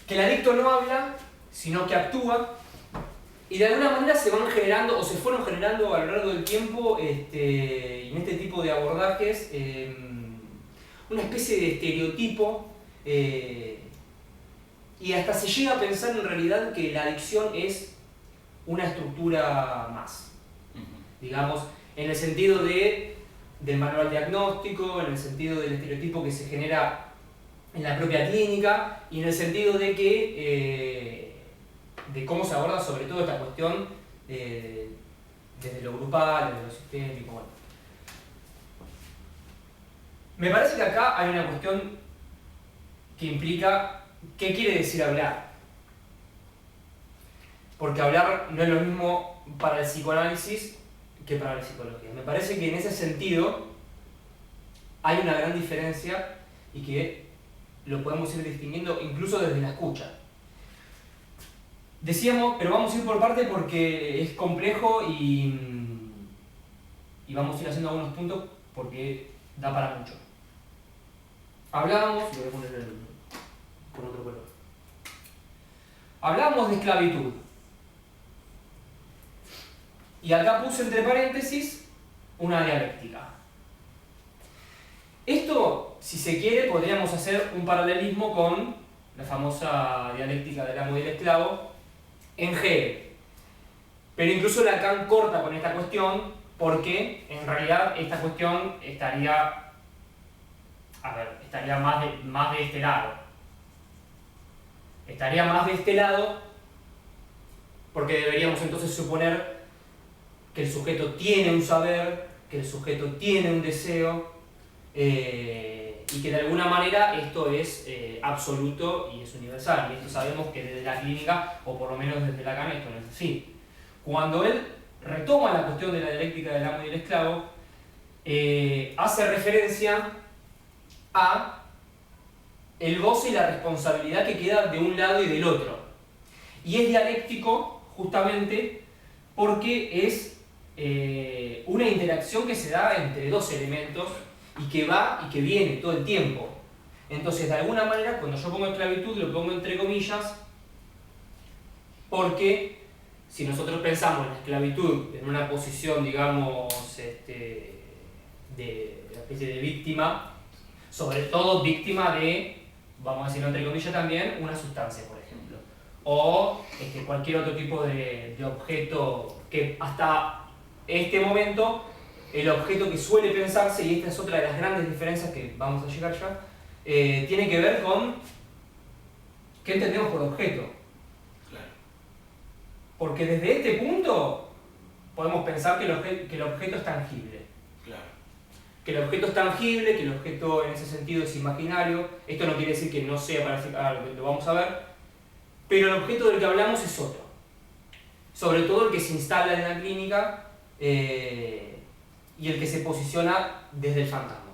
que el adicto no habla, sino que actúa, y de alguna manera se van generando, o se fueron generando a lo largo del tiempo, y en este tipo de abordajes, una especie de estereotipo, y hasta se llega a pensar en realidad que la adicción es una estructura más, digamos, en el sentido del manual diagnóstico, en el sentido del estereotipo que se genera en la propia clínica, y en el sentido de que de cómo se aborda sobre todo esta cuestión desde lo grupal, desde lo sistémico. Bueno. Me parece que acá hay una cuestión que implica qué quiere decir hablar. Porque hablar no es lo mismo para el psicoanálisis que para la psicología. Me parece que en ese sentido hay una gran diferencia y que lo podemos ir distinguiendo incluso desde la escucha. Decíamos, pero vamos a ir por parte porque es complejo y vamos a ir haciendo algunos puntos porque da para mucho. Hablábamos, lo voy a poner con otro color. Hablábamos de esclavitud. Y acá puse entre paréntesis una dialéctica. Esto, si se quiere, podríamos hacer un paralelismo con la famosa dialéctica del amo y del esclavo en Hegel. Pero incluso Lacan corta con esta cuestión porque en realidad esta cuestión estaría más de este lado. Estaría más de este lado porque deberíamos entonces suponer que el sujeto tiene un saber, que el sujeto tiene un deseo, y que de alguna manera esto es absoluto y es universal. Y esto sabemos que desde la clínica, o por lo menos desde Lacan, esto no es así. Cuando él retoma la cuestión de la dialéctica del amo y del esclavo, hace referencia a el goce y la responsabilidad que queda de un lado y del otro. Y es dialéctico justamente porque es una interacción que se da entre dos elementos y que va y que viene todo el tiempo. Entonces, de alguna manera, cuando yo pongo esclavitud, lo pongo entre comillas, porque si nosotros pensamos en la esclavitud en una posición, digamos, de una especie de víctima, sobre todo víctima de, vamos a decirlo entre comillas también, una sustancia, por ejemplo. O cualquier otro tipo de objeto que hasta este momento, el objeto que suele pensarse, y esta es otra de las grandes diferencias que vamos a llegar ya, tiene que ver con qué entendemos por objeto. Claro. Porque desde este punto podemos pensar que el objeto es tangible. Claro. Que el objeto es tangible, que el objeto en ese sentido es imaginario. Esto no quiere decir que no sea para lo vamos a ver, pero el objeto del que hablamos es otro. Sobre todo el que se instala en la clínica y el que se posiciona desde el fantasma.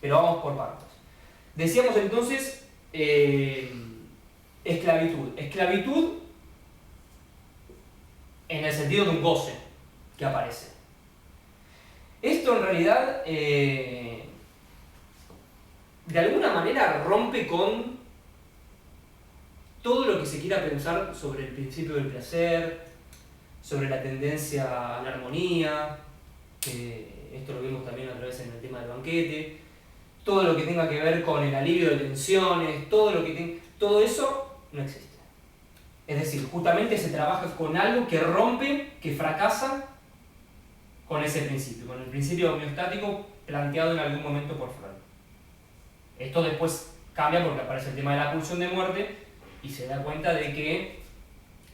Pero vamos por partes. Decíamos entonces esclavitud. Esclavitud en el sentido de un goce que aparece. Esto en realidad de alguna manera rompe con todo lo que se quiera pensar sobre el principio del placer, sobre la tendencia a la armonía, que esto lo vimos también otra vez en el tema del banquete, todo lo que tenga que ver con el alivio de tensiones, todo eso no existe. Es decir, justamente se trabaja con algo que rompe, que fracasa con ese principio, con el principio homeostático planteado en algún momento por Freud. Esto después cambia porque aparece el tema de la pulsión de muerte y se da cuenta de que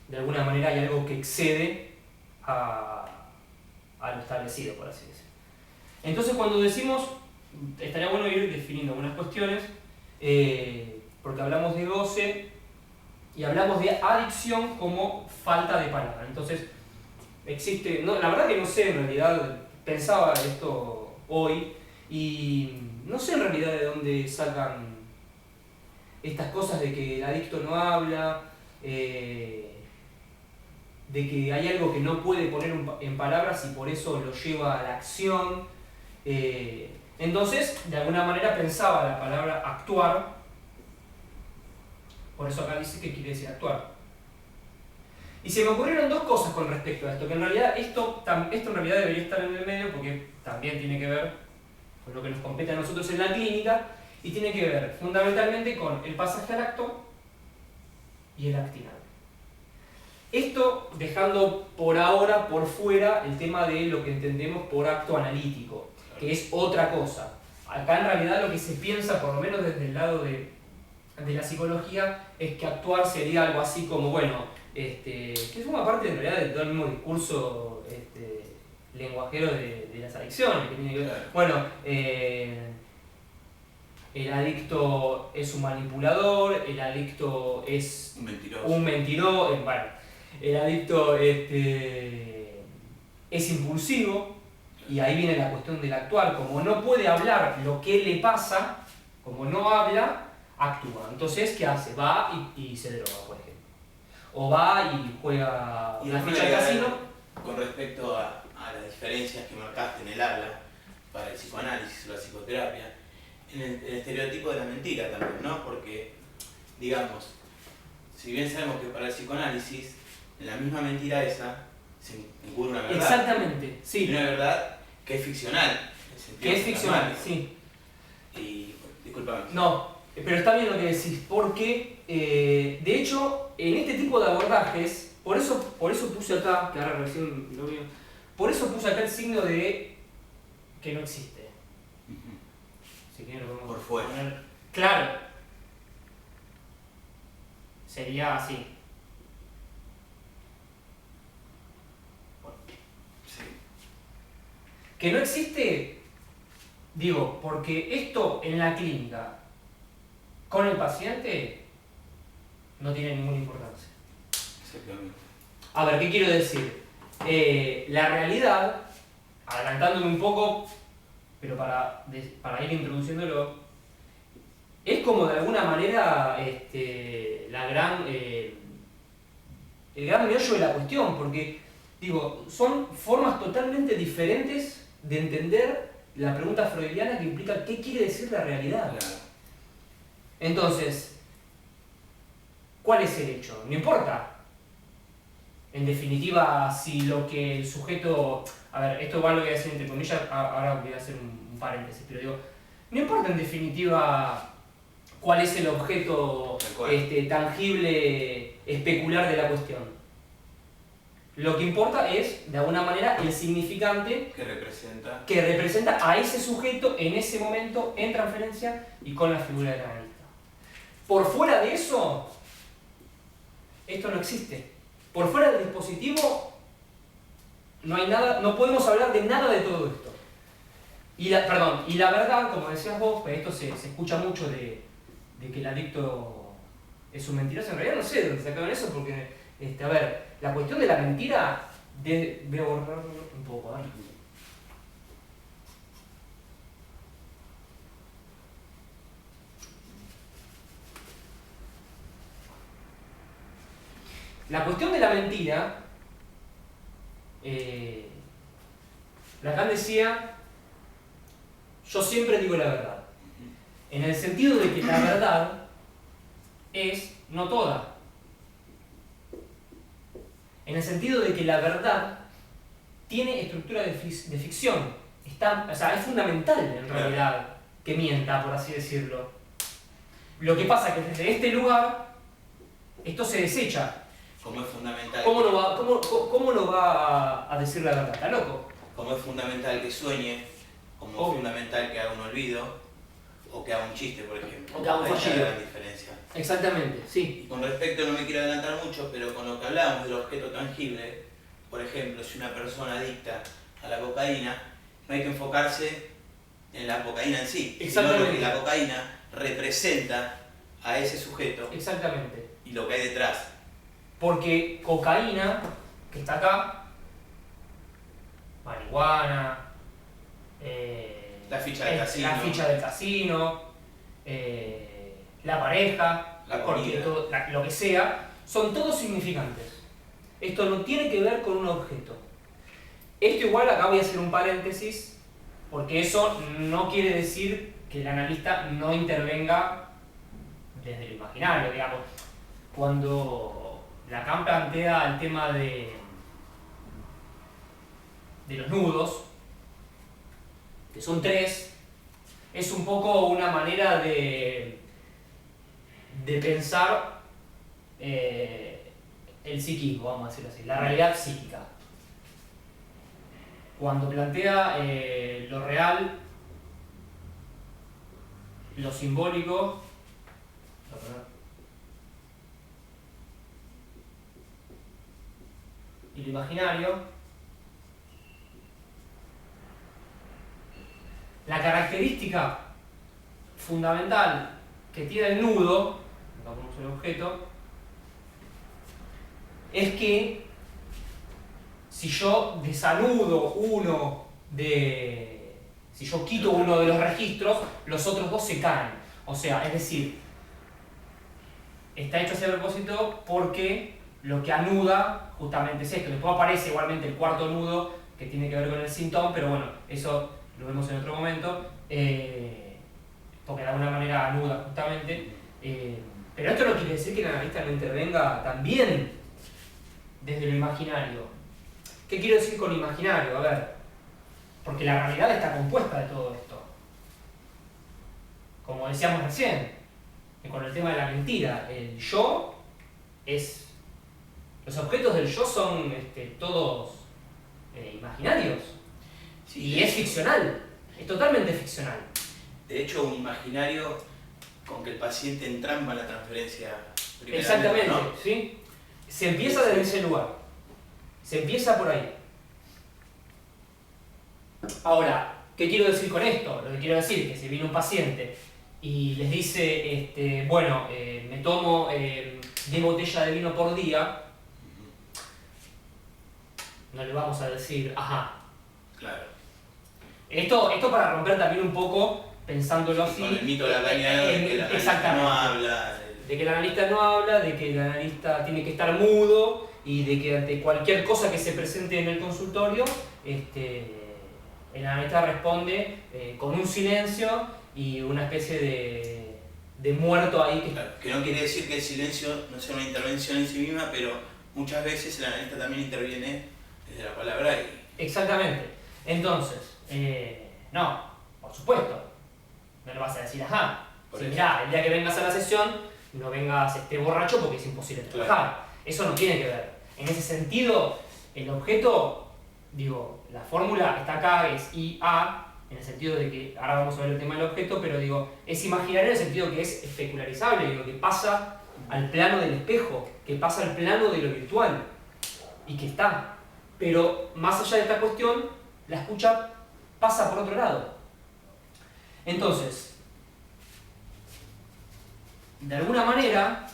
de alguna manera hay algo que excede a lo establecido, por así decirlo. Entonces, cuando decimos, estaría bueno ir definiendo algunas cuestiones, porque hablamos de goce y hablamos de adicción como falta de palabra. Entonces, existe, la verdad que no sé en realidad, pensaba esto hoy y no sé en realidad de dónde sacan estas cosas de que el adicto no habla, de que hay algo que no puede poner en palabras y por eso lo lleva a la acción. Entonces, de alguna manera pensaba la palabra actuar Por eso acá dice que quiere decir actuar. Y se me ocurrieron dos cosas con respecto a esto, que en realidad esto en realidad debería estar en el medio porque también tiene que ver con lo que nos compete a nosotros en la clínica y tiene que ver fundamentalmente con el pasaje al acto y el actinado. Esto dejando por ahora por fuera el tema de lo que entendemos por acto analítico, que es otra cosa. Acá en realidad lo que se piensa, por lo menos desde el lado de la psicología, es que actuar sería algo así como, bueno, que es una parte en realidad de todo el mismo discurso lenguajero de las adicciones, que tiene que ver, bueno, el adicto es un manipulador, el adicto es un mentiroso, bueno, el adicto es impulsivo, y ahí viene la cuestión del actuar. Como no puede hablar lo que le pasa, como no habla, actúa. Entonces, ¿qué hace? Va y se droga, por ejemplo. O va y juega y una ficha de casino. Con respecto a las diferencias que marcaste en el habla para el psicoanálisis o la psicoterapia, en el estereotipo de la mentira también, ¿no? Porque, digamos, si bien sabemos que para el psicoanálisis, en la misma mentira esa se encubre una verdad. Exactamente, sí. Y una verdad que es ficcional. Que es ficcional, sí. Y, disculpame. No, pero está bien lo que decís, porque, de hecho, en este tipo de abordajes, por eso puse acá, que ahora recién lo veo, por eso puse acá el signo de que no existe. Si quieren lo podemos por fuera. poner. Claro. Sería así. Que no existe, digo, porque esto en la clínica, con el paciente, no tiene ninguna importancia. Exactamente. A ver, ¿qué quiero decir? La realidad, adelantándome un poco, pero para ir introduciéndolo, es como de alguna manera el gran meollo de la cuestión, porque, digo, son formas totalmente diferentes de entender la pregunta freudiana que implica qué quiere decir la realidad. Claro. Entonces, ¿cuál es el hecho? No importa. En definitiva, si lo que el sujeto... A ver, esto igual lo voy a decir entre comillas, ahora voy a hacer un paréntesis, pero digo, no importa en definitiva cuál es el objeto tangible, especular de la cuestión. Lo que importa es, de alguna manera, el significante que representa a ese sujeto en ese momento en transferencia y con la figura del analista. Por fuera de eso, esto no existe. Por fuera del dispositivo no hay nada, no podemos hablar de nada de todo esto. Y la verdad, como decías vos, pues esto se escucha mucho de que el adicto es un mentiroso. En realidad no sé de dónde sacaron eso, porque, a ver, la cuestión de la mentira, voy a borrarlo un poco, ¿eh? La cuestión de la mentira, Lacan decía, yo siempre digo la verdad, en el sentido de que la verdad es no toda, en el sentido de que la verdad tiene estructura de ficción, o sea, es fundamental en realidad que mienta, por así decirlo. Lo que pasa es que desde este lugar esto se desecha. Como es fundamental. ¿Cómo no va a decir la verdad? ¿Está loco? Como es fundamental que sueñe, como es fundamental que haga un olvido, o que haga un chiste, por ejemplo. O que haga un fallido. Hay una gran diferencia. Exactamente, sí. Y con respecto, no me quiero adelantar mucho, pero con lo que hablábamos del objeto tangible, por ejemplo, si una persona adicta a la cocaína, no hay que enfocarse en la cocaína en sí, sino lo que la cocaína representa a ese sujeto. Exactamente. Y lo que hay detrás. Porque cocaína, que está acá, marihuana, la ficha del casino, la pareja, la comida, lo que sea, son todos significantes. Esto no tiene que ver con un objeto. Esto igual, acá voy a hacer un paréntesis, porque eso no quiere decir que el analista no intervenga desde lo imaginario, digamos. cuando Lacan plantea el tema de los nudos, que son 3, es un poco una manera de pensar el psiquismo, vamos a decirlo así, la realidad psíquica. Cuando plantea lo real, lo simbólico, y lo imaginario, la característica fundamental que tiene el nudo, acá ponemos el objeto, es que si yo desanudo si yo quito uno de los registros, los otros 2 se caen. O sea, es decir, está hecho así a propósito porque lo que anuda justamente es esto. Después aparece igualmente el cuarto nudo que tiene que ver con el síntoma, pero bueno, eso lo vemos en otro momento, porque de alguna manera anuda justamente. Pero esto no quiere decir que el analista no intervenga también desde lo imaginario. ¿Qué quiero decir con imaginario? A ver, porque la realidad está compuesta de todo esto. Como decíamos recién, con el tema de la mentira, el yo es... Los objetos del yo son todos imaginarios. Sí, y es ficcional, es totalmente ficcional. De hecho, un imaginario con que el paciente entrampa en la transferencia primera. Exactamente, ¿no? ¿sí? Se empieza desde ese lugar. Se empieza por ahí. Ahora, ¿qué quiero decir con esto? Lo que quiero decir es que si viene un paciente y les dice, bueno, me tomo 10 botellas de vino por día, no le vamos a decir, ajá. Claro. Esto para romper también un poco, pensándolo así. Con el mito lacaniano de que el analista no habla. De que el analista no habla, de que el analista tiene que estar mudo y de que ante cualquier cosa que se presente en el consultorio, el analista responde con un silencio y una especie de muerto ahí. Claro, que no quiere decir que el silencio no sea una intervención en sí misma, pero muchas veces el analista también interviene desde la palabra. Exactamente. Entonces, no, por supuesto, no le vas a decir ajá. Si mirá, el día que vengas a la sesión, no vengas borracho porque es imposible trabajar. Claro. Eso no tiene que ver. En ese sentido, el objeto, digo, la fórmula está acá, es IA, en el sentido de que, ahora vamos a ver el tema del objeto, pero digo, es imaginario en el sentido que es especularizable, digo, que pasa al plano del espejo, que pasa al plano de lo virtual, y que está. Pero más allá de esta cuestión, la escucha pasa por otro lado. Entonces, de alguna manera,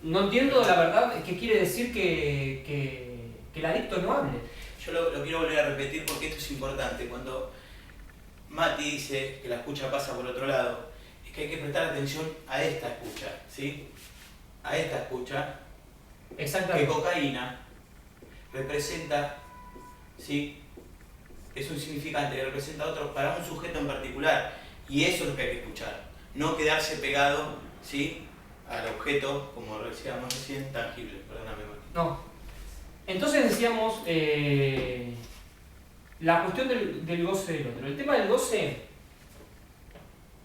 no entiendo la verdad qué quiere decir que el adicto no hable. Yo lo quiero volver a repetir porque esto es importante. Cuando Mati dice que la escucha pasa por otro lado, es que hay que prestar atención a esta escucha, ¿sí? A esta escucha. Que cocaína representa, ¿sí? Es un significante que representa a otro para un sujeto en particular. Y eso es lo que hay que escuchar. No quedarse pegado, ¿sí? Al objeto, como decíamos recién, tangible. Perdóname, Mati. No. Entonces decíamos la cuestión del goce del otro. El tema del goce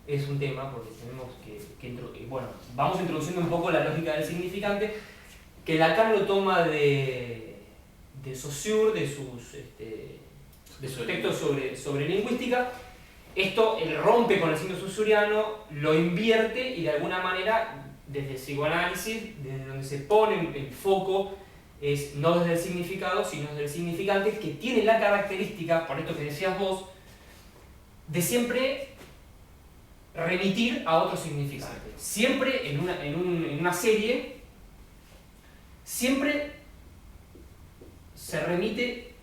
es un tema porque tenemos que bueno, vamos introduciendo un poco la lógica del significante, que Lacan lo toma de Saussure, de sus textos sobre lingüística. Esto él rompe con el signo saussuriano, lo invierte y de alguna manera, desde el psicoanálisis, desde donde se pone el foco, es no desde el significado, sino desde el significante, que tiene la característica, por esto que decías vos, de siempre remitir a otro significante. Siempre en una serie, siempre se remite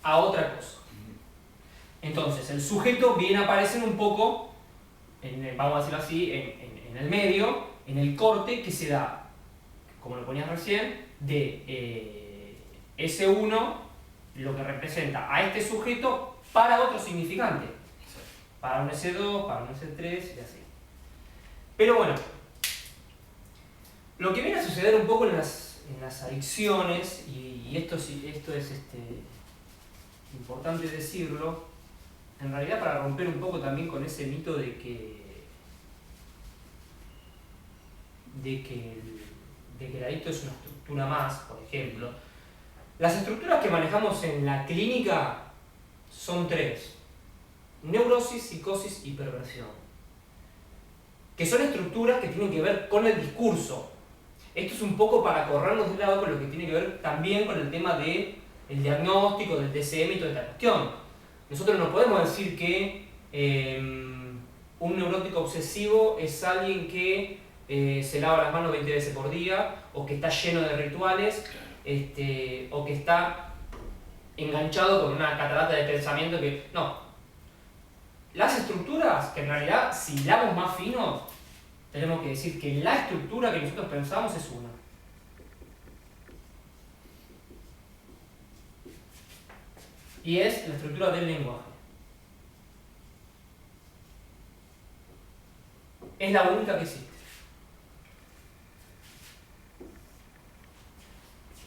a otra cosa. Entonces, el sujeto viene a aparecer un poco, vamos a decirlo así, en el medio, en el corte que se da, como lo ponías recién, de S1, lo que representa a este sujeto para otro significante. Para un S2, para un S3 y así. Pero bueno, Lo que viene a suceder un poco en las adicciones, y esto es importante decirlo, en realidad para romper un poco también con ese mito de que el adicto es una estructura más, por ejemplo. Las estructuras que manejamos en la clínica son 3: neurosis, psicosis y perversión. Que son estructuras que tienen que ver con el discurso. Esto es un poco para corrernos de lado con lo que tiene que ver también con el tema del diagnóstico, del DSM y toda esta cuestión. Nosotros no podemos decir que un neurótico obsesivo es alguien que se lava las manos 20 veces por día, o que está lleno de rituales, o que está enganchado con una catarata de pensamiento que... No. Las estructuras, que en realidad, si hilamos más fino, tenemos que decir que la estructura que nosotros pensamos es una. Y es la estructura del lenguaje. Es la única que existe.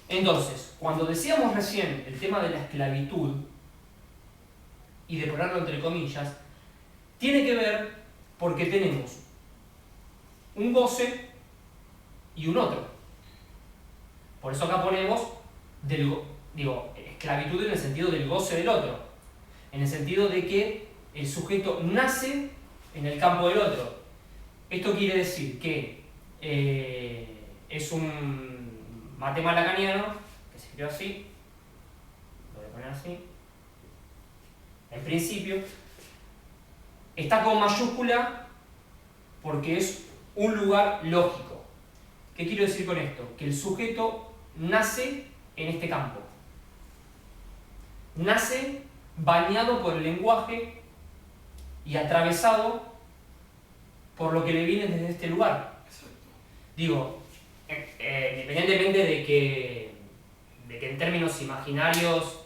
Entonces, cuando decíamos recién el tema de la esclavitud, y de ponerlo entre comillas, tiene que ver porque tenemos un goce y un otro. Por eso acá ponemos esclavitud en el sentido del goce del otro, en el sentido de que el sujeto nace en el campo del otro. Esto quiere decir que es un matema lacaniano, que se escribe así, lo voy a poner así, en principio, está con mayúscula porque es un lugar lógico. ¿Qué quiero decir con esto? Que el sujeto nace en este campo. Nace bañado por el lenguaje y atravesado por lo que le viene desde este lugar. Exacto. Digo, independientemente de que en términos imaginarios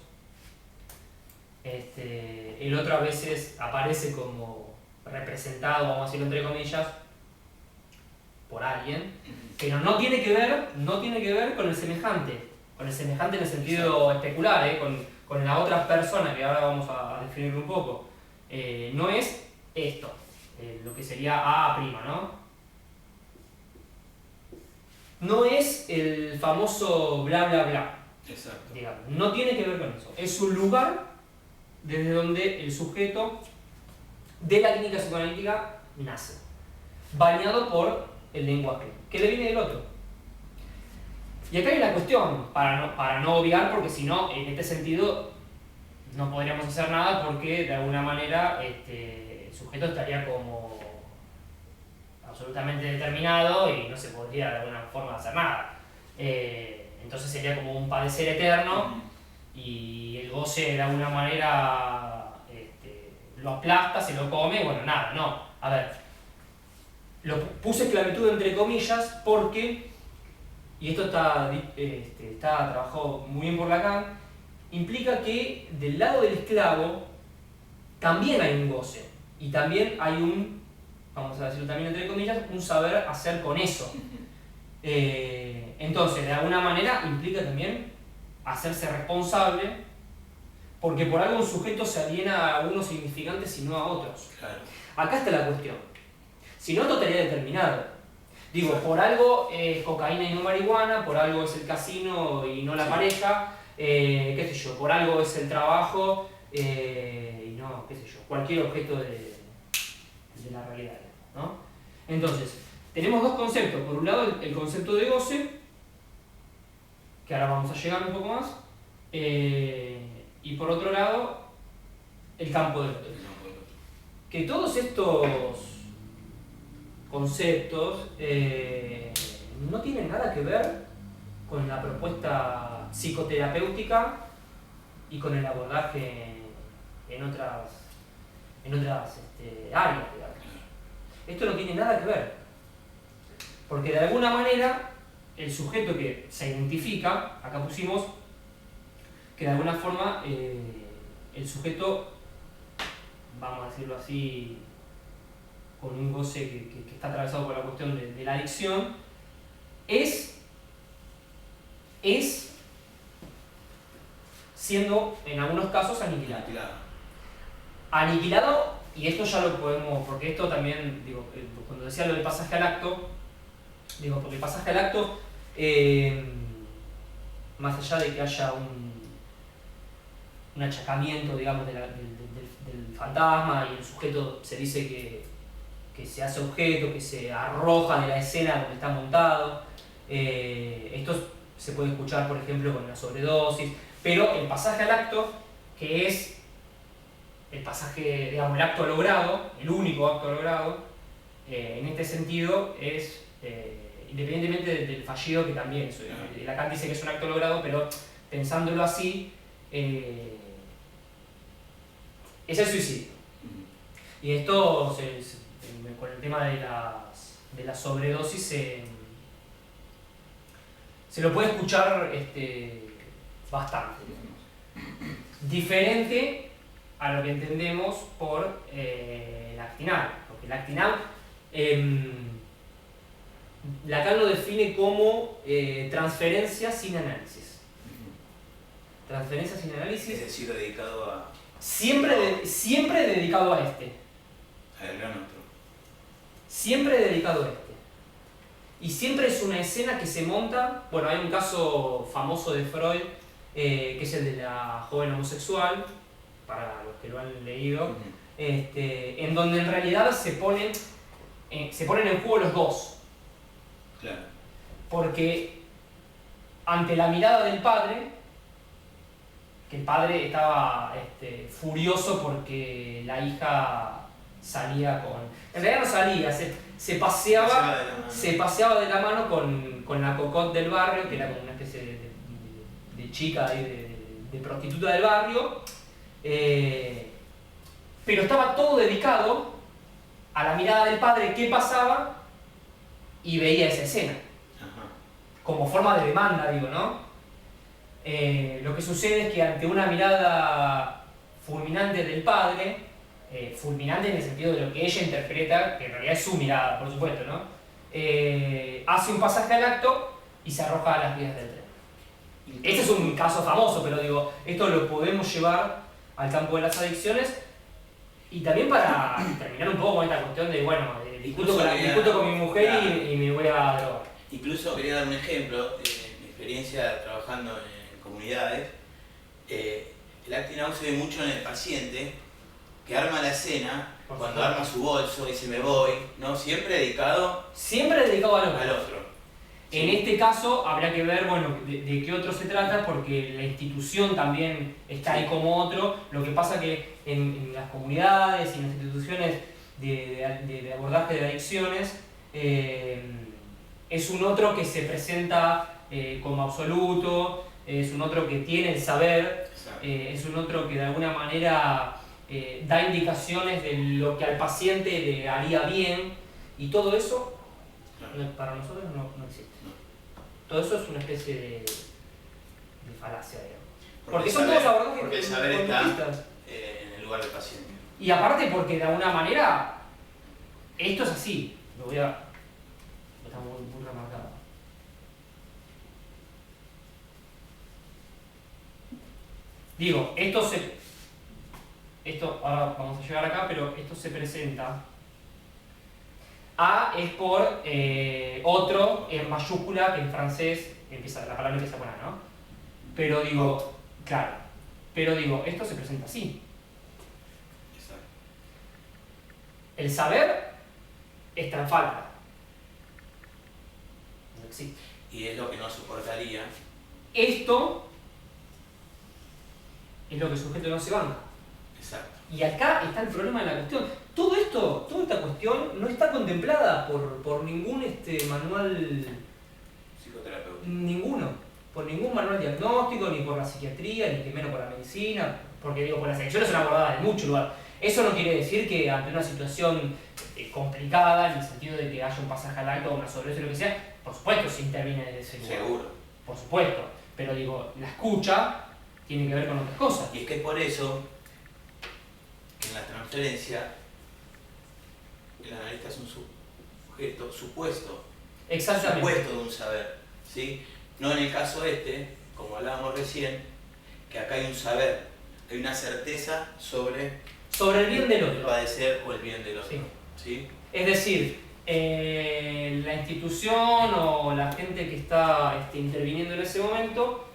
el otro a veces aparece como representado, vamos a decirlo entre comillas, por alguien, pero no tiene que ver con el semejante en el sentido especular, con la otra persona, que ahora vamos a definirlo un poco. No es esto, lo que sería A', ¿no? No es el famoso bla bla bla. Exacto. Digamos, no tiene que ver con eso. Es un lugar desde donde el sujeto de la clínica psicoanalítica nace, bañado por el lenguaje, que le viene del otro. Y acá hay la cuestión, para no obviar, porque si no, en este sentido, no podríamos hacer nada, porque de alguna manera el sujeto estaría como absolutamente determinado y no se podría de alguna forma hacer nada. Entonces sería como un padecer eterno, y el goce de alguna manera lo aplasta, se lo come, bueno, nada, no. A ver, lo puse esclavitud entre comillas porque, y esto está trabajado muy bien por Lacan, implica que del lado del esclavo también hay un goce, y también hay un, vamos a decirlo también entre comillas, un saber hacer con eso. Entonces, de alguna manera implica también hacerse responsable, porque por algo un sujeto se aliena a unos significantes y no a otros. Claro. Acá está la cuestión. Si no, esto estaría determinado. Digo, por algo es cocaína y no marihuana, por algo es el casino y no la pareja, qué sé yo, por algo es el trabajo y no, qué sé yo, cualquier objeto de la realidad, ¿no? Entonces, tenemos dos conceptos. Por un lado, el concepto de goce, que ahora vamos a llegar un poco más, y por otro lado, el campo del otro. Que todos estos conceptos no tienen nada que ver con la propuesta psicoterapéutica y con el abordaje en otras áreas, digamos. Esto no tiene nada que ver, porque de alguna manera el sujeto que se identifica, acá pusimos que de alguna forma el sujeto, vamos a decirlo así, con un goce que está atravesado por la cuestión de la adicción, es siendo en algunos casos aniquilado. Aniquilado, y esto ya lo podemos, porque esto también, digo, cuando decía lo del pasaje al acto, digo, porque el pasaje al acto, más allá de que haya un achacamiento, digamos, del fantasma, y el sujeto se dice que se hace objeto, que se arroja de la escena donde está montado, esto se puede escuchar, por ejemplo, con la sobredosis, pero el pasaje al acto, que es el pasaje, digamos, el acto logrado, el único acto logrado, en este sentido es, independientemente del fallido, que también Lacan dice que es un acto logrado, pero pensándolo así, es el suicidio. Y esto, con el tema de la sobredosis, se lo puede escuchar bastante, digamos. Diferente a lo que entendemos por el actinal, porque el actinal Lacan lo define como transferencia sin análisis. Transferencia sin análisis. Es decir, dedicado a... Siempre dedicado a este. Al gran otro. Siempre dedicado a este. Y siempre es una escena que se monta. Bueno, hay un caso famoso de Freud, que es el de la joven homosexual, para los que lo han leído, en donde en realidad se ponen en juego los dos. Claro. Porque ante la mirada del padre, que el padre estaba furioso porque la hija salía con... En realidad no salía, se paseaba de la mano con la cocotte del barrio, que era como una especie de chica de prostituta del barrio, pero estaba todo dedicado a la mirada del padre, qué pasaba, y veía esa escena. Ajá. Como forma de demanda, digo, ¿no? Lo que sucede es que ante una mirada fulminante del padre, fulminante en el sentido de lo que ella interpreta, que en realidad es su mirada, por supuesto, ¿no? Hace un pasaje al acto y se arroja a las vías del tren. Este es un caso famoso, pero digo, esto lo podemos llevar al campo de las adicciones y también para terminar un poco con esta cuestión de, bueno, discuto con mi mujer y me voy a drogar. Incluso quería dar un ejemplo de mi experiencia trabajando en comunidades. El acting out se ve mucho en el paciente que arma la escena, cuando arma su bolso, dice me voy, ¿no? Siempre dedicado al otro. En este caso habrá que ver, bueno, de qué otro se trata, porque la institución también está ahí como otro. Lo que pasa que en las comunidades y en las instituciones de abordaje de adicciones, es un otro que se presenta como absoluto, es un otro que tiene el saber, es un otro que de alguna manera da indicaciones de lo que al paciente le haría bien, y todo eso para nosotros no existe. Todo eso es una especie de falacia, digamos. Porque son todos abordajes. Porque el saber está en el lugar del paciente. Y aparte porque de alguna manera esto es así. Está muy remarcado. Digo, esto ahora vamos a llegar acá, pero esto se presenta. A es por otro en mayúscula, que en francés la palabra empieza con A, ¿no? Pero digo, claro, esto se presenta así. Exacto. El saber está en falta. No existe. Y es lo que no soportaría. Esto es lo que el sujeto no se banca. Exacto. Y acá está el problema de la cuestión. Toda esta cuestión no está contemplada por ningún manual psicoterapéutico. Por ningún manual diagnóstico, ni por la psiquiatría, ni que menos por la medicina, porque digo, por las adicciones son abordadas en mucho lugar. Eso no quiere decir que ante una situación complicada, en el sentido de que haya un pasaje al acto o una sobredosis o lo que sea, por supuesto se interviene desde ese lugar. Seguro. Por supuesto. Pero digo, la escucha tiene que ver con otras cosas. Y es que es por eso que en la transferencia el analista es un sujeto supuesto Exactamente. supuesto de un saber, ¿sí? No en el caso como hablábamos recién, que acá hay un saber, hay una certeza sobre Sobre el bien del el otro. padecer o el bien del otro, Sí. ¿sí? Es decir, la institución o la gente que está interviniendo en ese momento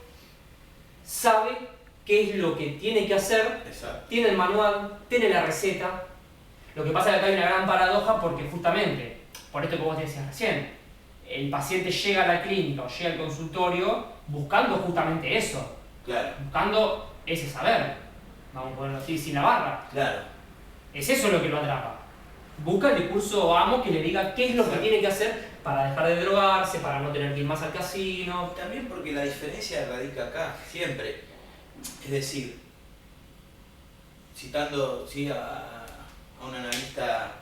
sabe qué es lo que tiene que hacer, Exacto. tiene el manual, tiene la receta. Lo que pasa es que acá hay una gran paradoja porque justamente, por esto que vos decías recién, el paciente llega a la clínica o llega al consultorio buscando justamente eso, Claro. buscando ese saber, vamos a ponerlo así, sin la barra. Claro. Es eso lo que lo atrapa. Busca el discurso amo que le diga qué es lo que tiene que hacer para dejar de drogarse, para no tener que ir más al casino. También porque la diferencia radica acá, siempre. Es decir, citando ¿sí? a un analista,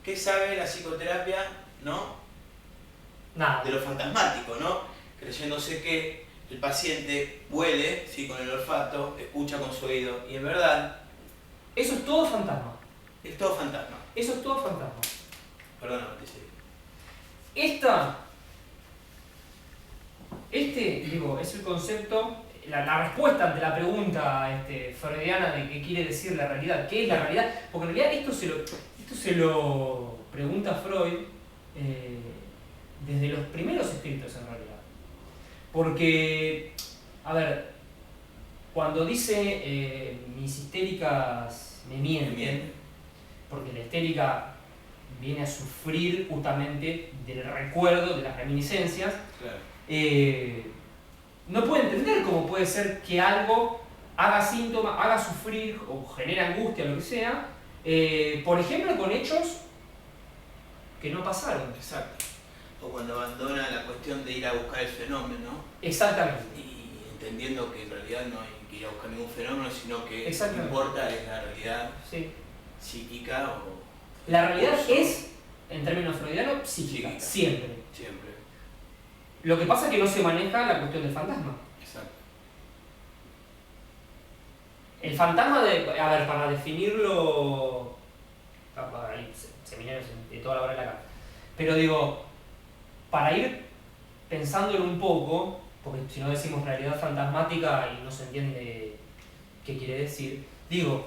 ¿qué sabe la psicoterapia, no? Nada. De lo fantasmático, ¿no? Creyéndose que el paciente huele, ¿sí? Con el olfato, escucha con su oído, y en verdad Eso es todo fantasma. es todo fantasma. Eso es todo fantasma. Perdóname, te seguí. Es el concepto, la respuesta ante la pregunta freudiana de qué quiere decir la realidad, qué es la realidad, porque en realidad esto se lo pregunta Freud desde los primeros escritos en realidad. Porque, a ver, cuando dice mis histéricas me mienten, porque la histérica viene a sufrir justamente del recuerdo, de las reminiscencias, Claro. No puede entender cómo puede ser que algo haga síntomas, haga sufrir o genere angustia, lo que sea, por ejemplo, con hechos que no pasaron. Exacto. O cuando abandona la cuestión de ir a buscar el fenómeno. Exactamente. Y entendiendo que en realidad no hay que ir a buscar ningún fenómeno, sino que lo que Exactamente. importa es la realidad Sí. psíquica o... La realidad Eso. es, en términos freudianos, psíquica, siempre. Siempre. Lo que pasa es que no se maneja la cuestión del fantasma. Exacto. El fantasma, a ver, para definirlo, hay seminarios de toda la hora de la cara, pero digo, para ir pensándolo un poco, porque si no decimos realidad fantasmática y no se entiende qué quiere decir, digo,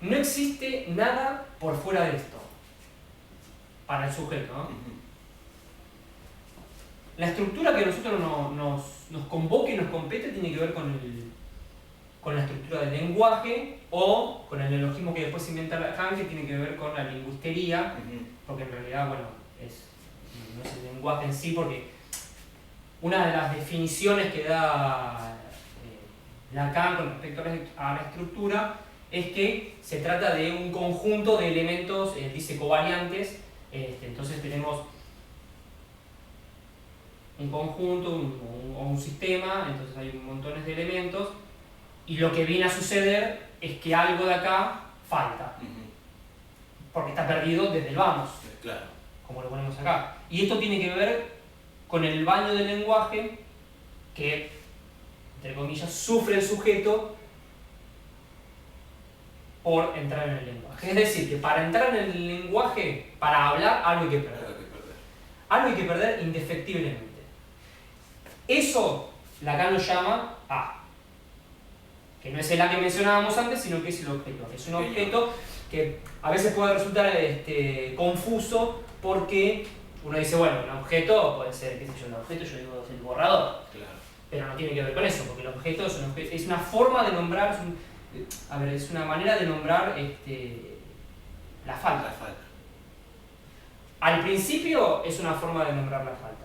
no existe nada por fuera de esto, para el sujeto, ¿no? La estructura que a nosotros nos convoca y nos compete tiene que ver con la estructura del lenguaje o con el neologismo que después inventa Lacan, que tiene que ver con la lingüistería, porque en realidad, bueno, no es el lenguaje en sí, porque una de las definiciones que da Lacan con respecto a la estructura es que se trata de un conjunto de elementos, dice covariantes, entonces tenemos un conjunto o un sistema, entonces hay montones de elementos, y lo que viene a suceder es que algo de acá falta, porque está perdido desde el vamos, claro, como lo ponemos acá. Y esto tiene que ver con el baño del lenguaje que, entre comillas, sufre el sujeto por entrar en el lenguaje. Es decir, que para entrar en el lenguaje, para hablar, algo hay que perder. Algo hay que perder indefectiblemente. Eso Lacan lo llama A, que no es el A que mencionábamos antes, sino que es el objeto. Es un objeto que a veces puede resultar confuso porque uno dice, bueno, un objeto puede ser, qué sé yo, un objeto, yo digo, es el borrador. claro. Pero no tiene que ver con eso, porque el objeto es una forma de nombrar, es una manera de nombrar la falta. Al principio es una forma de nombrar la falta.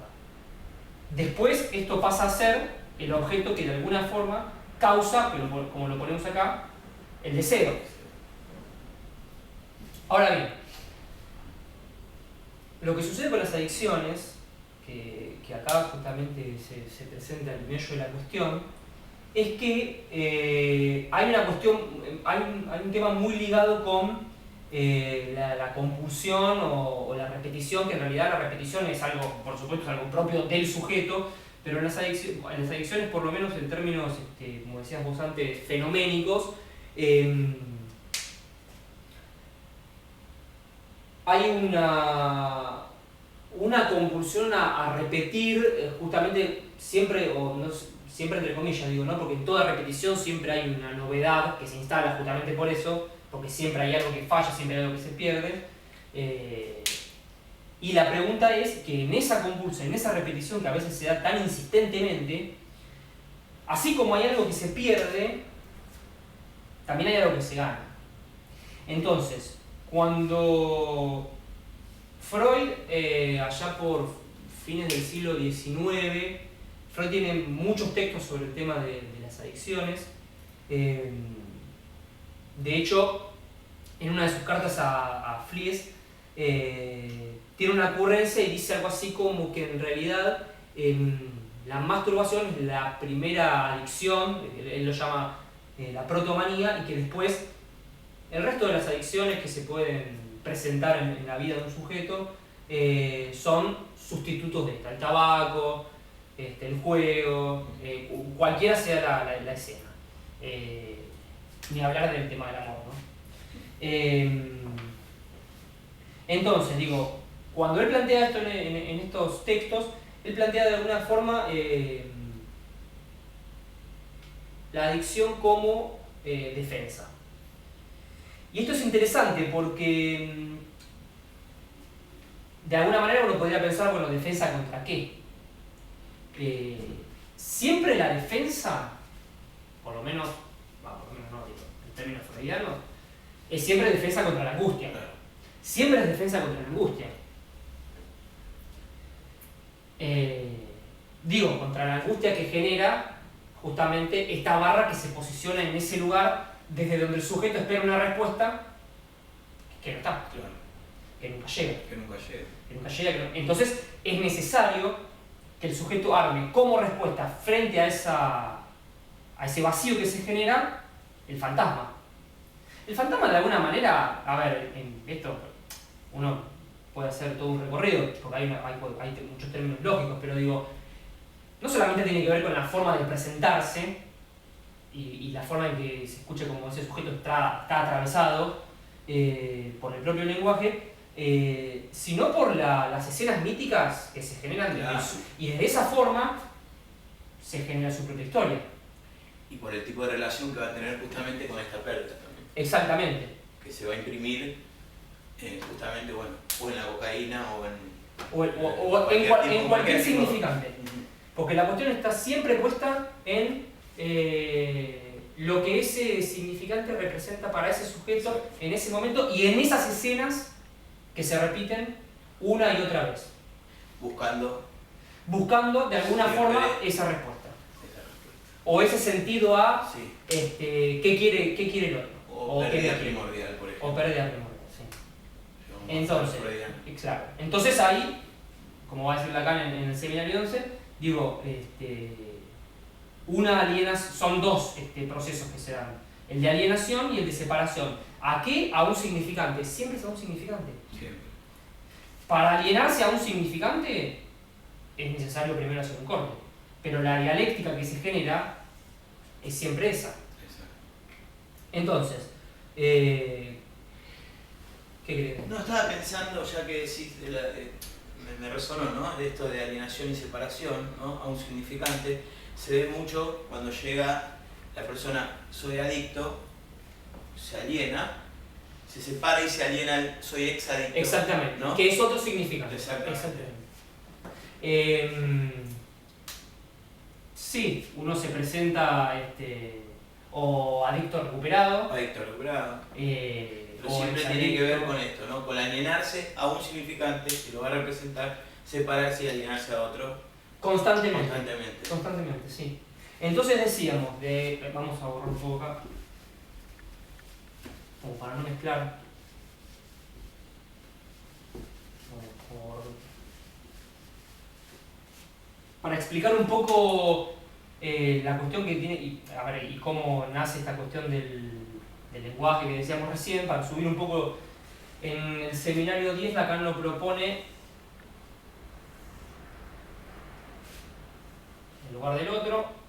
Después esto pasa a ser el objeto que de alguna forma causa, como lo ponemos acá, el deseo. Ahora bien, lo que sucede con las adicciones, que acá justamente se presenta el meollo de la cuestión, es que hay un tema muy ligado con la compulsión o la repetición, que en realidad la repetición es algo, por supuesto, es algo propio del sujeto, pero en las adicciones, por lo menos en términos, como decías vos antes, fenoménicos, hay una compulsión a repetir justamente siempre, o no, siempre entre comillas digo, ¿no? Porque en toda repetición siempre hay una novedad que se instala justamente por eso, porque siempre hay algo que falla, siempre hay algo que se pierde. Y la pregunta es que en esa compulsión, en esa repetición que a veces se da tan insistentemente, así como hay algo que se pierde, también hay algo que se gana. Entonces, cuando Freud, allá por fines del siglo XIX, Freud tiene muchos textos sobre el tema de las adicciones. De hecho, en una de sus cartas a Fliess, tiene una ocurrencia y dice algo así como que en realidad la masturbación es la primera adicción, él lo llama la protomanía, y que después el resto de las adicciones que se pueden presentar en la vida de un sujeto son sustitutos de esta: el tabaco, el juego, cualquiera sea la escena. Ni hablar del tema del amor, ¿no? Entonces, digo, cuando él plantea esto en estos textos, él plantea de alguna forma la adicción como defensa. Y esto es interesante porque de alguna manera uno podría pensar, bueno, ¿defensa contra qué? Siempre la defensa, por lo menos no, digo, en términos freudianos, es siempre defensa contra la angustia. Siempre es defensa contra la angustia. Digo, contra la angustia que genera justamente esta barra que se posiciona en ese lugar desde donde el sujeto espera una respuesta que no está, que nunca llega. Entonces es necesario que el sujeto arme como respuesta frente a ese vacío que se genera el fantasma. El fantasma, de alguna manera, a ver, en esto uno puede hacer todo un recorrido, porque hay muchos términos lógicos, pero digo, no solamente tiene que ver con la forma de presentarse y la forma en que se escucha como ese sujeto está atravesado por el propio lenguaje, sino por las escenas míticas que se generan y desde esa forma se genera su propia historia. Y por el tipo de relación que va a tener justamente con esta pérdida también. Exactamente. Que se va a imprimir justamente, bueno, o en la cocaína o en cualquier significante. Porque la cuestión está siempre puesta en lo que ese significante representa para ese sujeto en ese momento y en esas escenas que se repiten una y otra vez. Buscando de alguna forma esa respuesta. O ese sentido a ¿qué quiere el otro? O pérdida primordial, por ejemplo. O pérdida primordial, sí. Entonces, claro. Entonces ahí, como va a decir Lacan en el seminario 11, digo, son dos procesos que se dan: el de alienación y el de separación. ¿A qué? A un significante. Siempre es a un significante. Siempre. Para alienarse a un significante es necesario primero hacer un corte, pero la dialéctica que se genera es siempre esa. Exacto. Entonces, ¿qué crees? No, estaba pensando, ya que decís, me resonó, ¿no? De esto de alienación y separación, ¿no? A un significante. Se ve mucho cuando llega la persona, soy adicto, se aliena, se separa y se aliena soy exadicto. Exactamente, ¿no? Que es otro significante. Exactamente. Sí, uno se presenta o adicto recuperado. Pero siempre tiene que ver con esto, ¿no? Con alienar,se a un significante que lo va a representar, separarse y alienarse a otro. Constantemente, sí. Entonces decíamos, vamos a borrar un poco acá, como para no mezclar. Para explicar un poco la cuestión que tiene, y cómo nace esta cuestión del lenguaje que decíamos recién, para subir un poco en el seminario 10, Lacan lo propone en lugar del otro.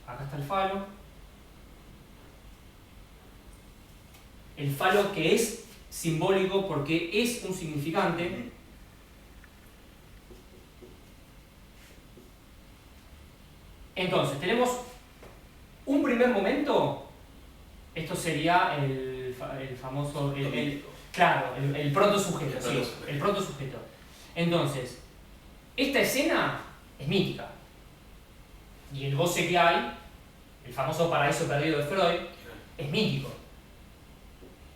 Acá está el falo. El falo que es simbólico porque es un significante. Entonces, tenemos un primer momento, esto sería el famoso, claro, el protosujeto, sí, el protosujeto. Entonces, esta escena es mítica. Y el goce que hay, el famoso paraíso perdido de Freud, es mítico.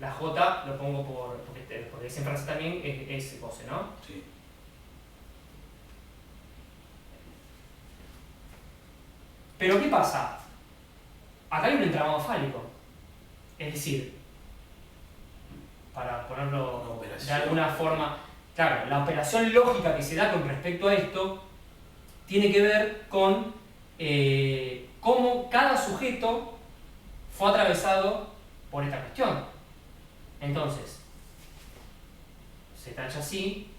La J lo pongo porque esa frase también es goce, ¿no? Sí. Pero ¿qué pasa? Acá hay un entramado fálico. Es decir, para ponerlo de alguna forma, claro, la operación lógica que se da con respecto a esto tiene que ver con cómo cada sujeto fue atravesado por esta cuestión. Entonces, se tacha así,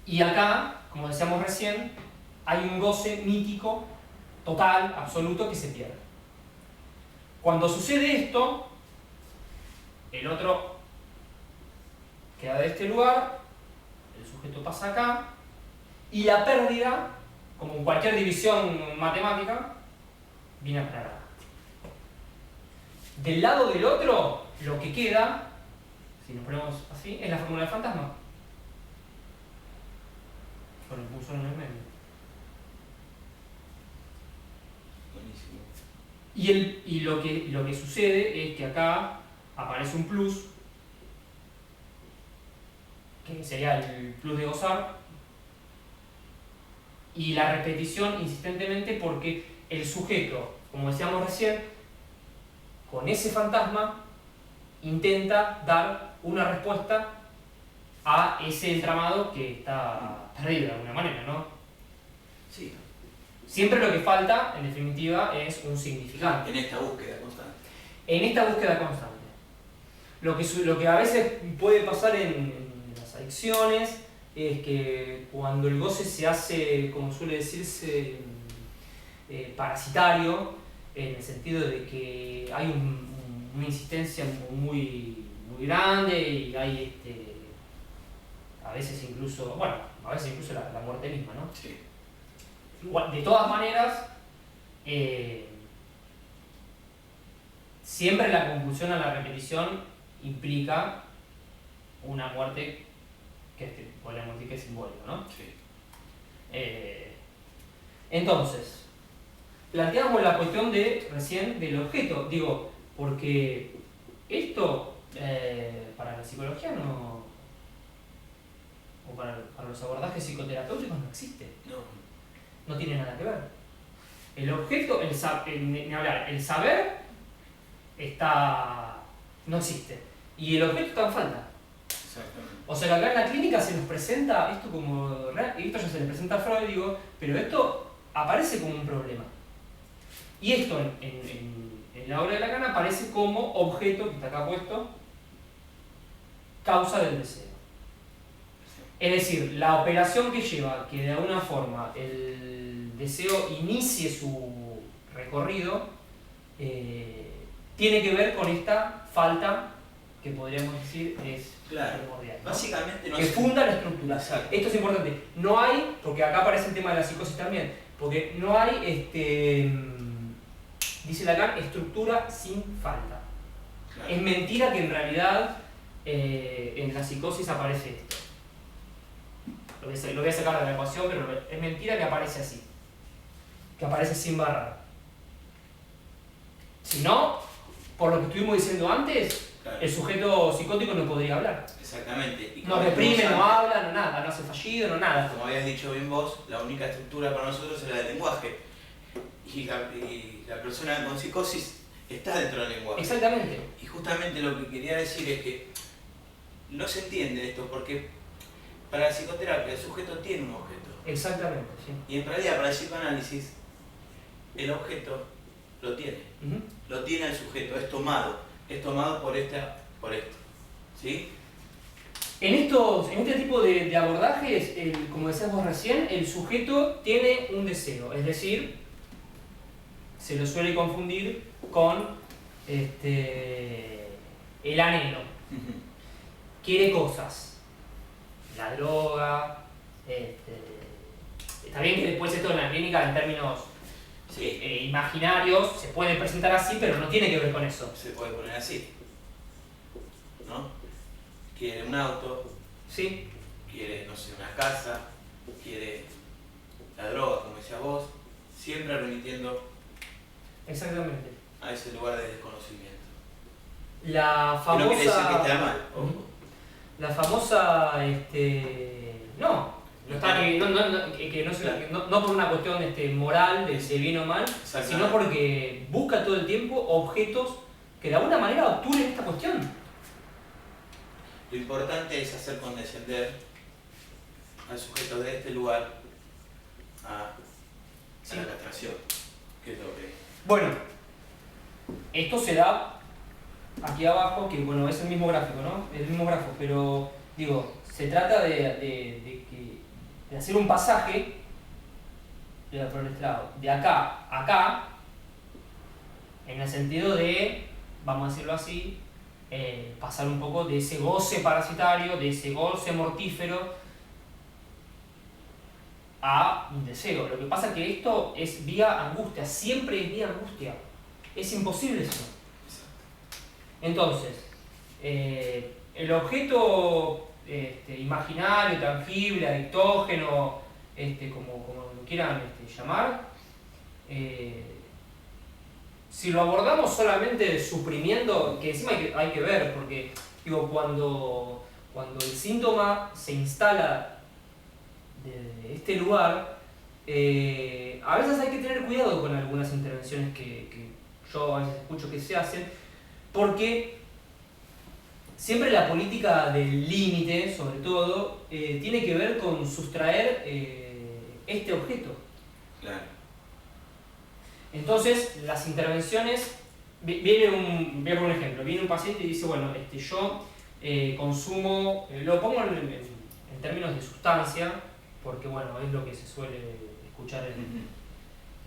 y acá, como decíamos recién, hay un goce mítico, total, absoluto, que se pierde. Cuando sucede esto, el otro queda de este lugar, el sujeto pasa acá, y la pérdida, como en cualquier división matemática, viene aclarada. Del lado del otro, lo que queda, si nos ponemos así, es la fórmula del fantasma. Con el pulsor en el medio. Buenísimo. Y lo que sucede es que acá aparece un plus, que sería el plus de gozar, y la repetición insistentemente porque el sujeto, como decíamos recién, con ese fantasma intenta dar una respuesta a ese entramado que está perdido de alguna manera, ¿no? Sí. Siempre lo que falta, en definitiva, es un significante. En esta búsqueda constante. En esta búsqueda constante. Lo que a veces puede pasar en las adicciones es que cuando el goce se hace, como suele decirse, parasitario, en el sentido de que hay una insistencia muy grande y hay a veces incluso la muerte misma, ¿no? Sí. De todas maneras, siempre la compulsión a la repetición implica una muerte que podríamos decir que es simbólica, ¿no? Sí. Entonces, planteamos la cuestión recién del objeto, digo, porque esto para la psicología no, o para los abordajes psicoterapéuticos no existe. No tiene nada que ver. El objeto, el saber no existe. Y el objeto está en falta. Exactamente. O sea que acá en la clínica se nos presenta esto como real, y esto ya se le presenta a Freud, digo, pero esto aparece como un problema. Y esto en la obra de Lacan aparece como objeto, que está acá puesto, causa del deseo. Es decir, la operación que lleva que de alguna forma el deseo inicie su recorrido tiene que ver con esta falta que podríamos decir es primordial, ¿no? Básicamente no que funda la estructura. Exacto. Esto es importante. No hay, porque acá aparece el tema de la psicosis también, porque no hay, dice Lacan, estructura sin falta. Claro. Es mentira que en realidad en la psicosis aparece esto. Lo voy a sacar de la ecuación, pero es mentira que aparece así. Que aparece sin barra. Si no, por lo que estuvimos diciendo antes, Claro. el sujeto psicótico no podría hablar. Exactamente. Y No reprime, no habla, no nada, no hace fallido, no nada. Como habías dicho bien vos, la única estructura para nosotros era el lenguaje. Y la persona con psicosis está dentro del lenguaje. Exactamente. Y justamente lo que quería decir es que no se entiende esto porque para la psicoterapia el sujeto tiene un objeto. Exactamente, sí. Y en realidad para el psicoanálisis el objeto lo tiene. Lo tiene el sujeto, es tomado por esto. ¿Sí? En este tipo de abordajes, como decíamos recién, el sujeto tiene un deseo, es decir, se lo suele confundir con el anhelo. Quiere cosas, la droga, está bien que después esto en la clínica, en términos Sí, imaginarios, se puede presentar así, pero no tiene que ver con eso. se puede poner así, ¿no? Quiere un auto, ¿Sí? quiere, no sé, una casa, quiere la droga, como decías vos, siempre remitiendo Exactamente. a ese lugar de desconocimiento. La Que no quiere decir que famosa... esté mal, ojo. La famosa... No. No, está que, que no, Claro. no por una cuestión moral de bien o mal, Exactamente. sino porque busca todo el tiempo objetos que de alguna manera obturen esta cuestión. Lo importante es hacer condescender al sujeto de este lugar a Sí. la castración, que es lo que... Bueno, esto se da aquí abajo, que bueno, es el mismo gráfico, ¿no? El mismo grafo, pero digo, se trata de hacer un pasaje por este lado, de acá a acá, en el sentido de, vamos a decirlo así, pasar un poco de ese goce parasitario, de ese goce mortífero, a un deseo. Lo que pasa es que esto es vía angustia, siempre es vía angustia. Es imposible eso. Entonces, el objeto imaginario, tangible, adictógeno, como lo quieran llamar, si lo abordamos solamente suprimiendo, que encima hay que ver, porque digo, cuando el síntoma se instala de este lugar, a veces hay que tener cuidado con algunas intervenciones que yo a veces escucho que se hacen, porque siempre la política del límite, sobre todo, tiene que ver con sustraer este objeto. Claro. Entonces, las intervenciones, voy a poner un ejemplo, viene un paciente y dice, bueno, yo consumo, lo pongo en términos de sustancia, porque bueno, es lo que se suele escuchar en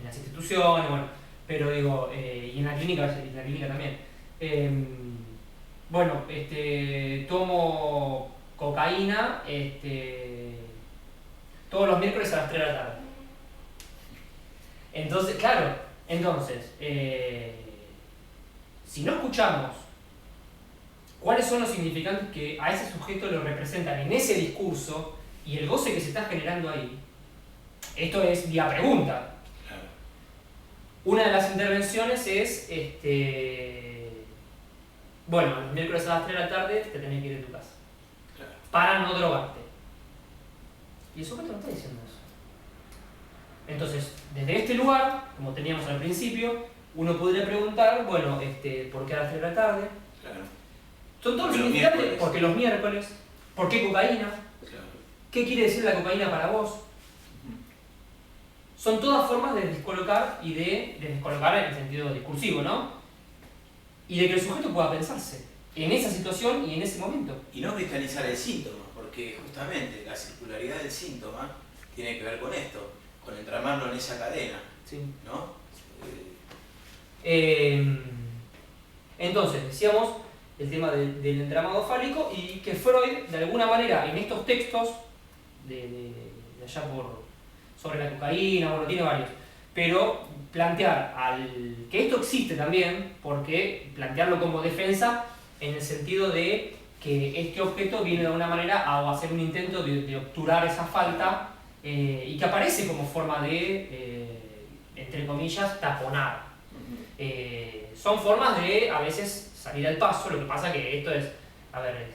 las instituciones, bueno, pero digo, y en la clínica también. Bueno, tomo cocaína todos los miércoles a las 3 de la tarde. Entonces, claro, si no escuchamos cuáles son los significantes que a ese sujeto lo representan en ese discurso y el goce que se está generando ahí, esto es vía pregunta. Claro. Una de las intervenciones es, bueno, los miércoles a las 3 de la tarde te tenés que ir de tu casa, Claro. para no drogarte. Y el sujeto no está diciendo eso. Entonces, desde este lugar, como teníamos al principio, uno podría preguntar, bueno, ¿por qué a las 3 de la tarde? Claro. Son todos los Porque los significantes, miércoles. porque los miércoles, ¿por qué cocaína? Claro. ¿Qué quiere decir la cocaína para vos? Son todas formas de descolocar y de descolocar en el sentido discursivo, ¿no? Y de que el sujeto pueda pensarse en esa situación y en ese momento. Y no cristalizar el síntoma, porque justamente la circularidad del síntoma tiene que ver con esto, con entramarlo en esa cadena, Sí. ¿no? Entonces, decíamos el tema del entramado fálico y que Freud, de alguna manera, en estos textos, de allá sobre la cocaína, bueno, tiene varios, pero plantear que esto existe también, porque plantearlo como defensa en el sentido de que este objeto viene de alguna manera a hacer un intento de obturar esa falta y que aparece como forma de, entre comillas, taponar. Son formas de, a veces, salir al paso, lo que pasa que esto es, a ver,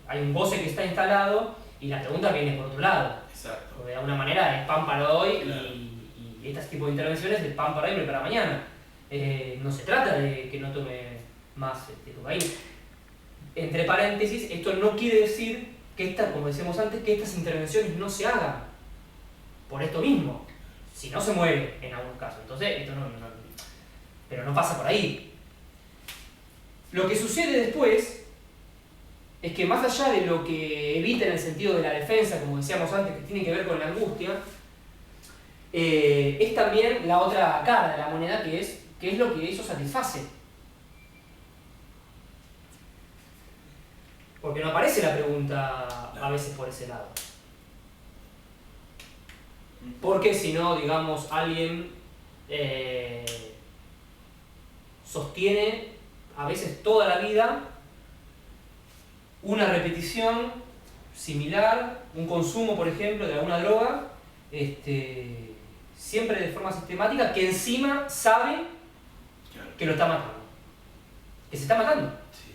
hay un goce que está instalado y la pregunta viene por otro lado. Exacto. Porque de alguna manera es pan para hoy Claro. y este tipo de intervenciones es pan para hoy y para mañana. No se trata de que no tome más cocaína. Entre paréntesis, esto no quiere decir que como decíamos antes, que estas intervenciones no se hagan por esto mismo. Si no, se muere en algunos casos. Entonces, esto pero no pasa por ahí. Lo que sucede después es que más allá de lo que evita en el sentido de la defensa, como decíamos antes, que tiene que ver con la angustia, es también la otra cara de la moneda, que es lo que eso satisface. Porque no aparece la pregunta a veces por ese lado. Porque si no, digamos, alguien sostiene a veces toda la vida una repetición similar, un consumo, por ejemplo, de alguna droga, siempre de forma sistemática, que encima sabe que lo está matando, que se está matando. Sí.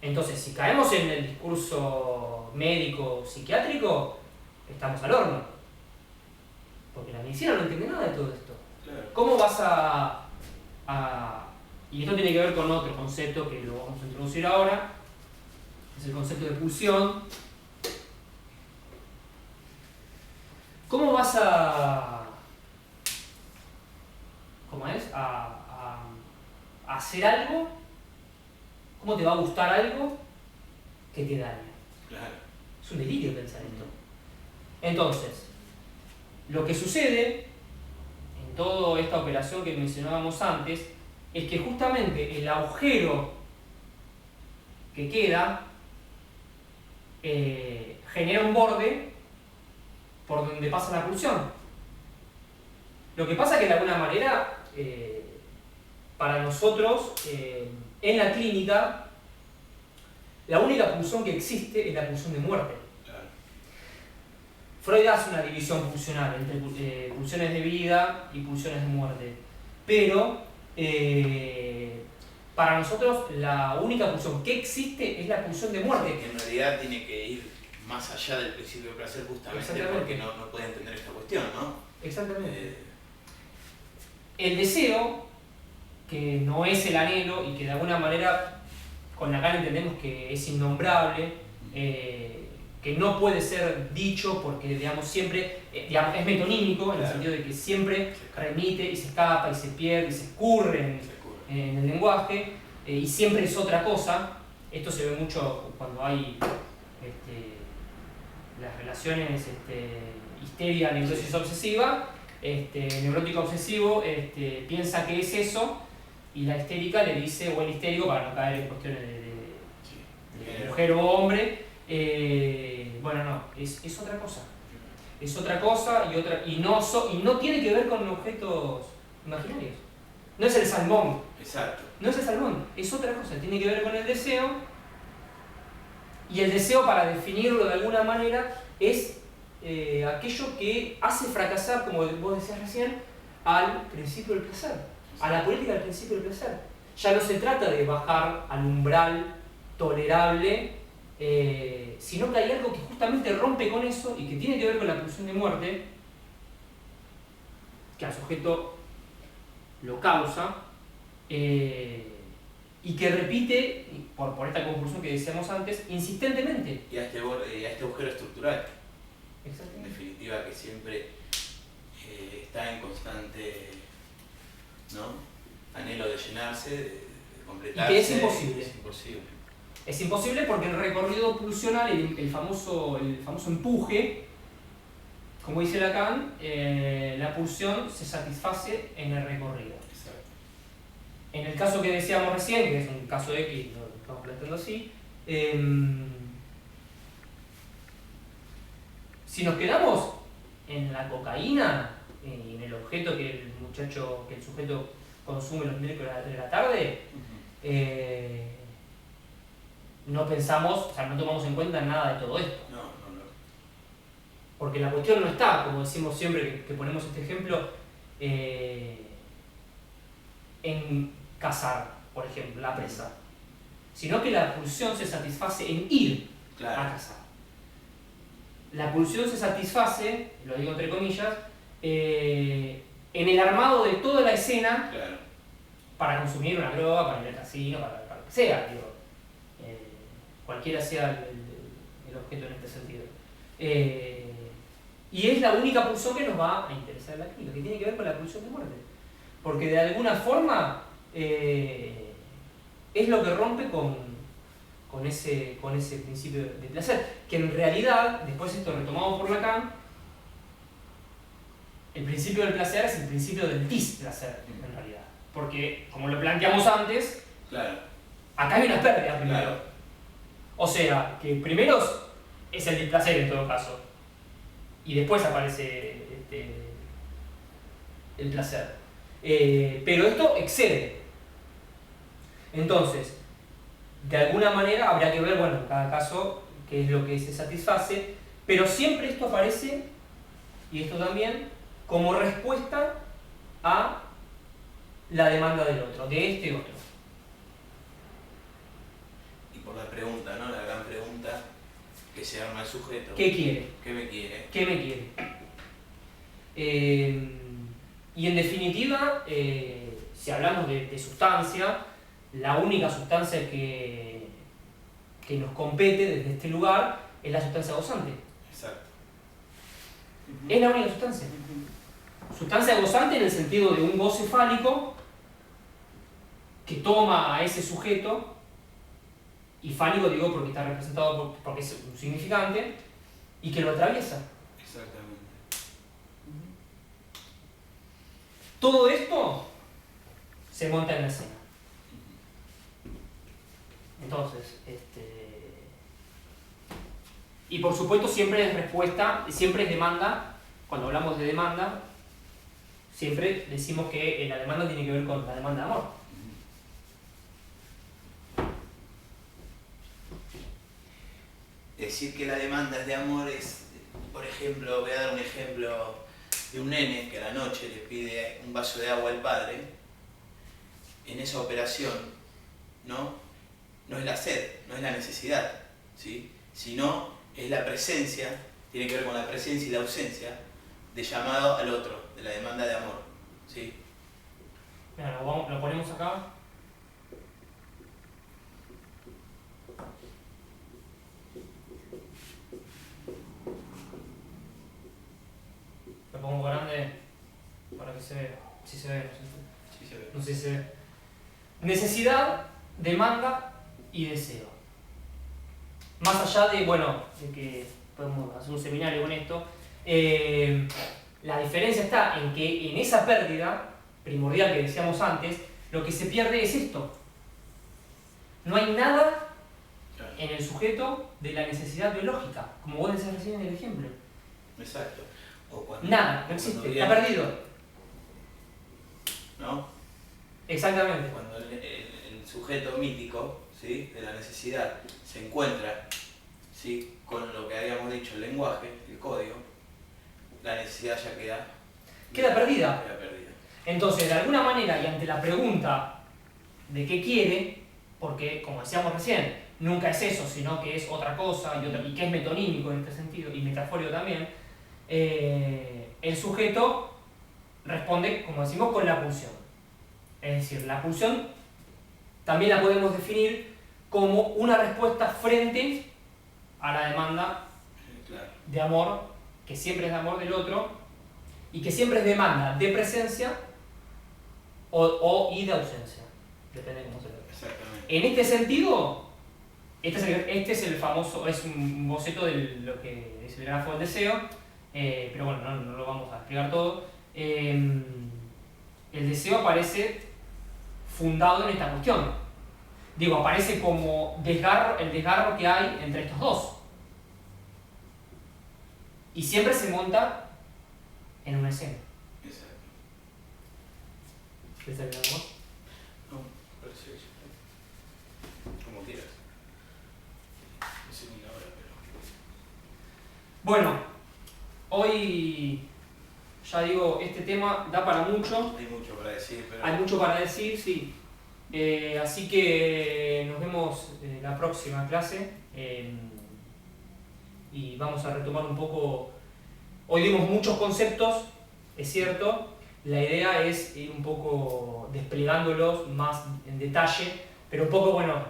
Entonces, si caemos en el discurso médico, psiquiátrico, estamos al horno. Porque la medicina no entiende nada de todo esto. Claro. ¿Cómo vas y esto tiene que ver con otro concepto que lo vamos a introducir ahora, es el concepto de pulsión. ¿Cómo vas a hacer algo? ¿Cómo te va a gustar algo que te daña? Claro. Es un delirio pensar esto. Entonces, lo que sucede en toda esta operación que mencionábamos antes es que justamente el agujero que queda genera un borde por donde pasa la pulsión. Lo que pasa es que de alguna manera, para nosotros, en la clínica, la única pulsión que existe es la pulsión de muerte. Claro. Freud hace una división pulsional entre pulsiones de vida y pulsiones de muerte. Pero para nosotros la única pulsión que existe es la pulsión de muerte. Que en realidad tiene que ir más allá del principio de placer justamente porque no puede entender esta cuestión, ¿no? Exactamente. El deseo, que no es el anhelo y que de alguna manera con Lacan entendemos que es innombrable, que no puede ser dicho porque digamos siempre es metonímico en el sentido de que siempre remite y se escapa y se pierde y se escurre en el lenguaje, y siempre es otra cosa. Esto se ve mucho cuando hay las relaciones histeria, neurosis obsesiva. Neurótico obsesivo piensa que es eso y la histérica le dice, o el histérico, para no caer en cuestiones de mujer o hombre, bueno, no, es otra cosa. Es otra cosa y no tiene que ver con objetos imaginarios. No es el salmón. Exacto. No es el salmón, es otra cosa. Tiene que ver con el deseo. Y el deseo, para definirlo de alguna manera, es aquello que hace fracasar, como vos decías recién, al principio del placer. A la política del principio del placer. Ya no se trata de bajar al umbral tolerable, sino que hay algo que justamente rompe con eso y que tiene que ver con la pulsión de muerte, que al sujeto lo causa, y que repite, por esta compulsión que decíamos antes, insistentemente. Y a este agujero estructural. Exactamente. En definitiva, que siempre está en constante, ¿no?, anhelo de llenarse, de completarse. Y que es imposible. Es imposible. Es imposible porque el recorrido pulsional, el famoso empuje, como dice Lacan, la pulsión se satisface en el recorrido. Exacto. En el caso que decíamos recién, que es un caso X, lo estamos planteando así, si nos quedamos en la cocaína, en el objeto que el sujeto consume los miércoles a las 3 de la tarde, no pensamos, o sea, no tomamos en cuenta nada de todo esto. No. Porque la cuestión no está, como decimos siempre que ponemos este ejemplo, en cazar, por ejemplo, la presa, sino que la pulsión se satisface en ir a cazar. La pulsión se satisface, lo digo entre comillas, en el armado de toda la escena para consumir una droga, para ir al casino, para lo que sea, digo, cualquiera sea el objeto en este sentido. Y es la única pulsión que nos va a interesar en la clínica, que tiene que ver con la pulsión de muerte. Porque de alguna forma es lo que rompe con ese principio de placer, que en realidad, después esto retomado por Lacan, el principio del placer es el principio del displacer, en realidad. Porque, como lo planteamos antes, acá hay una pérdida primero. O sea, que primero es el displacer en todo caso. y después aparece el placer. Pero esto excede. Entonces, de alguna manera habría que ver, bueno, en cada caso, qué es lo que se satisface, pero siempre esto aparece, y esto también, como respuesta a la demanda del otro, de este otro. Y por la pregunta, ¿no? La gran pregunta que se arma el sujeto. ¿Qué quiere? ¿Qué me quiere? ¿Qué me quiere? Y en definitiva, si hablamos de sustancia, la única sustancia que nos compete desde este lugar es la sustancia gozante. Exacto. Es la única sustancia. Sustancia gozante en el sentido de un goce fálico que toma a ese sujeto, y fálico digo porque está representado porque es un significante, y que lo atraviesa. Exactamente. Todo esto se monta en la escena. Entonces, y por supuesto siempre es respuesta, siempre es demanda. Cuando hablamos de demanda, siempre decimos que la demanda tiene que ver con la demanda de amor. Decir que la demanda es de amor es, por ejemplo, voy a dar un ejemplo de un nene que a la noche le pide un vaso de agua al padre. En esa operación, no es la sed, no es la necesidad, ¿sí? Sino es la presencia, tiene que ver con la presencia y la ausencia de llamado al otro, de la demanda de amor, ¿sí? Mira, lo ponemos acá. Lo pongo grande para que se vea. Si se ve, no sé. Sí, se ve. No sé si se ve. Necesidad, demanda y deseo. Más allá de, bueno, de que podemos hacer un seminario con esto, la diferencia está en que en esa pérdida primordial que decíamos antes, lo que se pierde es esto. No hay nada en el sujeto de la necesidad biológica, como vos decías recién en el ejemplo. Exacto. O cuando, Nada, no existe, está perdido. ¿No? Exactamente. Cuando el sujeto mítico, ¿sí?, de la necesidad se encuentra, ¿sí?, con lo que habíamos dicho, el lenguaje, el código, la necesidad ya Queda perdida. Queda perdida. Entonces, de alguna manera, y ante la pregunta de qué quiere, porque, como decíamos recién, nunca es eso, sino que es otra cosa, y que es metonímico en este sentido, y metafórico también, el sujeto responde, como decimos, con la pulsión. Es decir, la pulsión también la podemos definir como una respuesta frente a la demanda de amor, que siempre es de amor del otro, y que siempre es demanda de presencia y de ausencia. Depende de cómo se ve. Exactamente. En este sentido, este es el famoso, es un boceto de lo que es el grafo del deseo, pero bueno, no lo vamos a explicar todo. El deseo aparece fundado en esta cuestión. Digo, aparece como el desgarro que hay entre estos dos. Y siempre se monta en una escena. Exacto. ¿Quieres agregar algo más? No, parece eso. Como quieras. No sé ni la hora, pero... Bueno, hoy, ya digo, este tema da para mucho. Hay mucho para decir, pero... Hay mucho para decir, sí. Así que nos vemos en la próxima clase. Y vamos a retomar un poco. Hoy dimos muchos conceptos, es cierto. La idea es ir un poco desplegándolos más en detalle, pero un poco, bueno,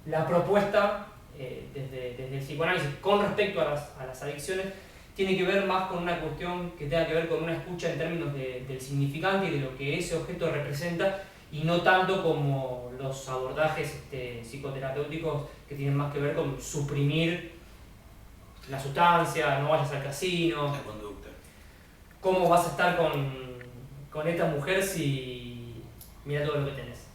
la propuesta desde el psicoanálisis con respecto a las adicciones tiene que ver más con una cuestión que tenga que ver con una escucha en términos del significante y de lo que ese objeto representa, y no tanto como los abordajes psicoterapéuticos que tienen más que ver con suprimir la sustancia, no vayas al casino. La conducta. ¿Cómo vas a estar con esta mujer si mira todo lo que tenés?